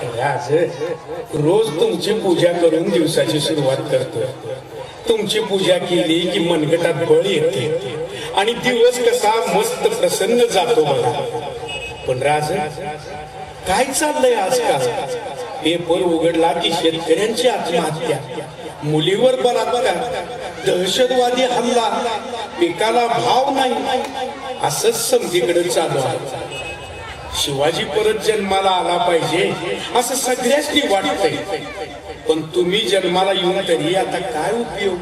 राज रोज तुमची पूजा करून दिवसाची सुरुवात करतो. तुमची पूजा केली की मनगटात बळ येते आणि दिवस कसा मस्त प्रसन्न जातो बघा. पण राज काय चाललंय आजकाल? पेपर उघडला की शेतकऱ्यांची आत्महत्या, मुलीवर बलात्कार, दहशतवादी हल्ला, पिकाला भाव नाही, असंच समजीकडे चालू आहे. शिवाजी परत जन्माला आला पाहिजे असं सगळ्यांनी वाटतंय. पण तुम्ही जन्माला येऊन तरी आता काय उपयोग?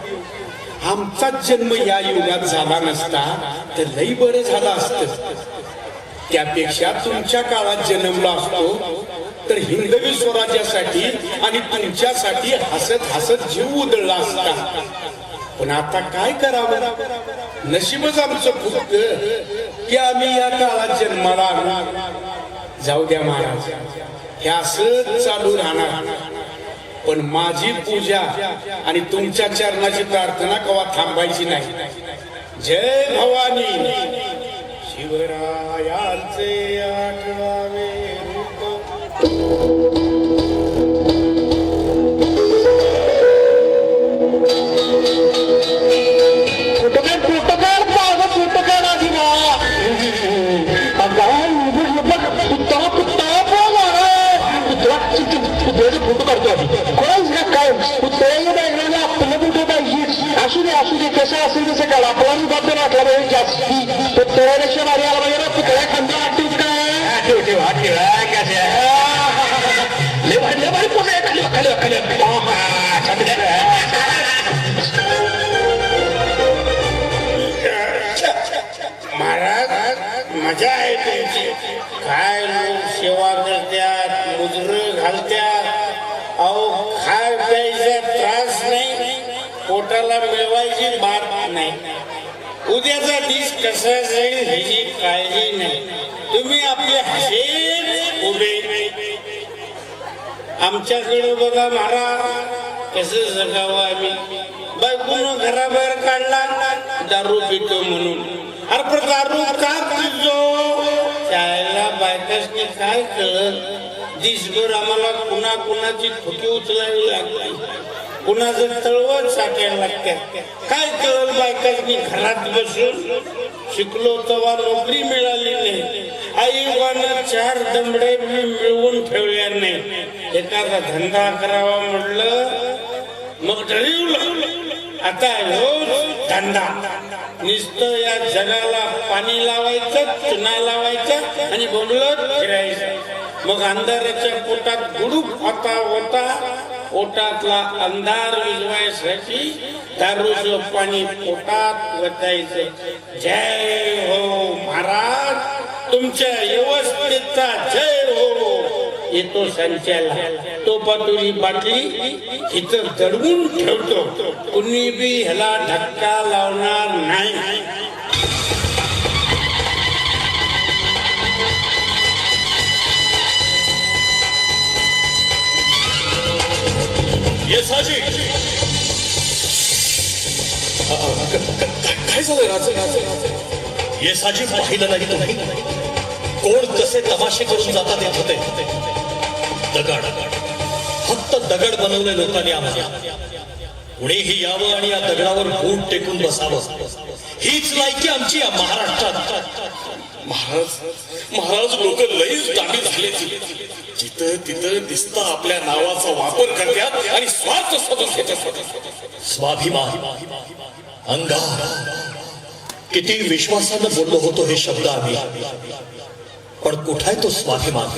आमचाच जन्म या युगात झाला नसता तर लई बरं झालं असतं. त्यापेक्षा तुमच्या काळात जन्मला असतो तर हिंदवी स्वराज्यासाठी आणि तुमच्यासाठी हसत हसत जीव उधळला असता. पण आता काय करावं? नशीबच आमचं फुटक की आम्ही या काळात जन्माला आलो. जाऊ द्या महाराज, हे असंच चालू राहणार. पण माझी पूजा आणि तुमच्या चरणाची प्रार्थना कवा थांबायची नाही. जय भवानी. शिवरायांचे आठवावे फोटो काढतो काय आपलं कुठे पाहिजे. असू दे कसं असेल तसं काढ. आपला बाबतीत वाटला पाहिजे जास्ती. तो तळ्यापेक्षा भारी आला पाहिजे ना. पुतळ्या खांदा वाटतोच काय महाराज, मजा आहे तुमची. काय लोक सेवा करत्यात, मुजर घालत्यात. अहो खाय प्यायचा त्रास नाही, पोटाला मिळवायची बात नाही. उद्याचा दिस कसा जाईल ह्याची काळजी नाही. तुम्ही आपले हसेत उभे. आमच्याकडे बघा महाराज, कसं जगावं आम्ही. बायकोनं घराबाहेर काढला दारू पितो म्हणून. अरे पण दारू का पितो? त्याला बायकासनी काय कळत? दिसभर आम्हाला कुणा कुणाची खोकी उचलावी लागली, कुणाचं तळवत साठायला लागतात. काय कळल बायकासनी? घरात बसून शिकलो तेव्हा नोकरी मिळाली नाही. आईबानं 4 दमडे मिळवून ठेवल्या नाही. एखादा धंदा करावा म्हटलं मग ठरवलं आता रोज धंदा. नुसतं या जगाला पाणी लावायचं, चुना लावायचं आणि बोंबलत फिरायचं. मग अंधाराच्या पोटात गुडूप होता. पोटातला अंधार विझवायसाठी दारूचं पाणी पोटात वतायचं. जय हो महाराज, तुमच्या व्यवस्थेचा जय हो. येतो संचाला तो पातुरी बाटली इथं दडवून ठेवतो. कुणी बी ह्याला धक्का लावणार नाही. काय झालं राज? येसाजी पाहिलं नाही तुम्ही? कोण कसे तमाशे करून जातात येत होते. दगड, फक्त दगड बनवले लोकांनी आम्हाला. कुणीही यावं आणि या दगडावर बोट टेकून बसावं, हीच लायकी आमची या महाराष्ट्रात. महाराज लोक लईच दाबी झाले. जिथं तिथं दिसता आपल्या नावाचा वापर करतात आणि स्वार्थ साधून घेतात. स्वाभिमान, अंगार, किती विश्वासानं बोललो होतो हे शब्द आम्ही. पण कुठाय तो स्वाभिमान?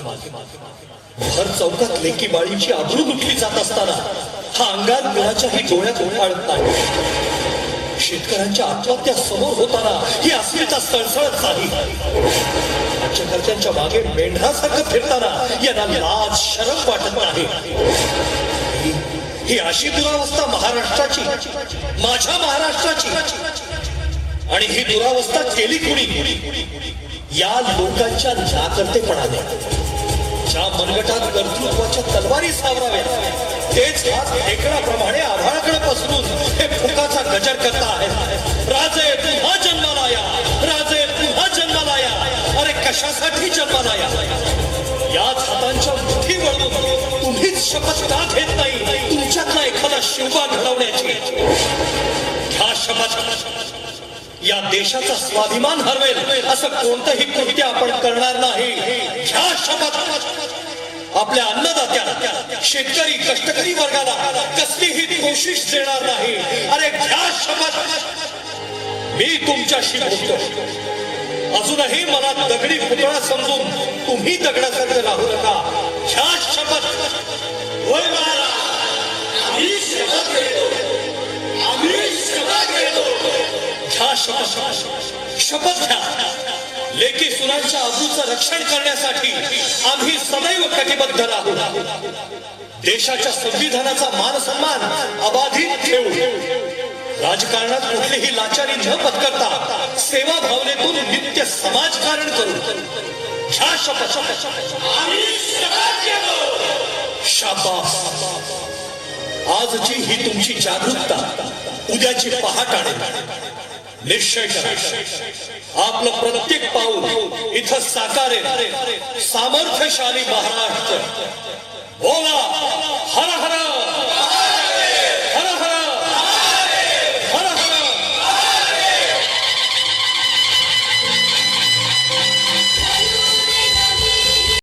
भर चौकात लेकी बाळीची आबरू लुटली जात असताना हा अंगार कुणाच्याही डोळ्यात उफाळत नाही. शेतकऱ्यांच्या आत्महत्या समोर होताना ही अस्मिता सळसळत नाही. राज्यकर्त्यांच्या मागे मेंढरासारखं फिरताना यांना लाज शरम वाटत नाही. ही अशी दुरावस्था महाराष्ट्राची, माझ्या महाराष्ट्राची. आणि ही दुरावस्था केली कुणी? या लोकांच्या नाकर्तेपणाने. ज्या मनगटात कर्तृत्वाच्या तलवारी सावराव्या तेच हात ढेकळाप्रमाणे आभाळाकडे पसरून हे फुकाचा गजर करता आहेत. राजे पुन्हा जन्माला या, राजे पुन्हा जन्माला या. अरे कशासाठी जन्माला या? याच हातांच्या मुठी वळून शपथ का घेत नाही तुमच्यातला एखादा शिवबा घडवण्याची? घ्या शपथ. या देशाचा स्वाभिमान हरवेल असं कोणतंही कृत्य आपण करणार नाही. घ्या शपथ. आपल्या अन्नदात्याला, शेतकरी कष्टकरी वर्गाला कसलीही कोशिश देणार नाही. अरे घ्या शपथ. मी तुमच्याशी बोलतो. अजूनही मला दगडी पुतळा समजून तुम्ही दगडासारखं राहू नका. घ्या शपथ. होय महाराज, आम्ही शपथ घेतो. आम्ही शपथ घेतो. घ्या शपथ. शपथ घ्या. लेकी सुनांच्या अब्रूचं रक्षण करण्यासाठी आम्ही सदैव कटिबद्ध राहू. देशाच्या संविधानाचा मान सन्मान अबाधित ठेवू. राजकारणात कुठलीही लाचारी न पत्करता सेवा भावनेतून नित्य समाजकारण करू. घ्या शपथ. आम्ही शपथ घेतो. शाबास. आजची ही तुमची जागरूकता उद्याची पहाट आणेल. निश्चय करा, आपलं प्रत्येक पाऊल इथं साकारेल सामर्थ्यशाली महाराष्ट्र. बोला हर हर